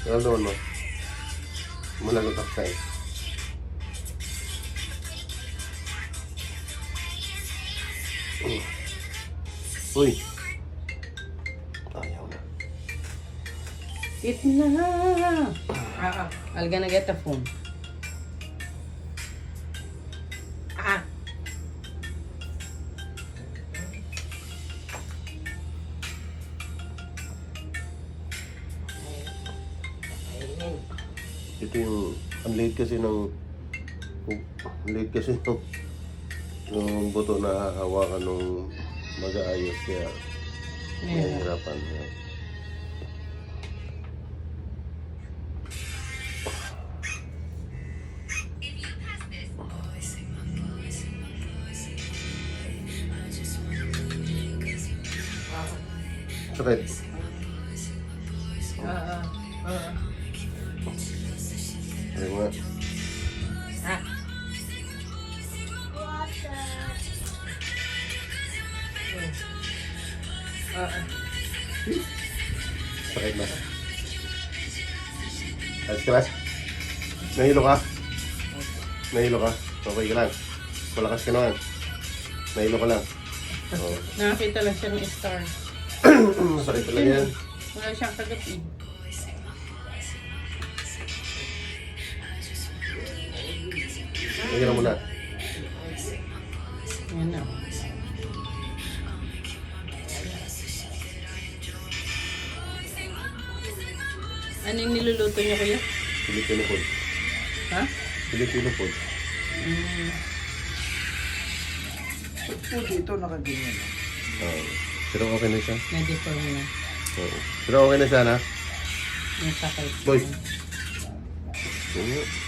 Ano naman mo? Malagotak tayo. Uy! Ayaw na. Eat na! I'll gonna get the phone. Ito yung, ang late kasi ng yung buto na hawakan nung mag-aayos kaya nahihirapan. Sakit. Ay nga. Sakit na. Ayos ka na? Nahilo ka? Nahilo ka? Okay ka lang? Malakas ka naman? Nahilo ka lang? Oo. Nakakita lang siya ng star. Sakit talaga yan. Wala siyang kagatin. Lagyan mo na. Yan na. Ano yung niluluto niyo, kuya? Filipino food. Ha? Filipino food. Po dito nakaganyan. Pero okay na siya. Na-deform na. Oo. Pero okay na siya na. Yung sakit. Boy. Oo.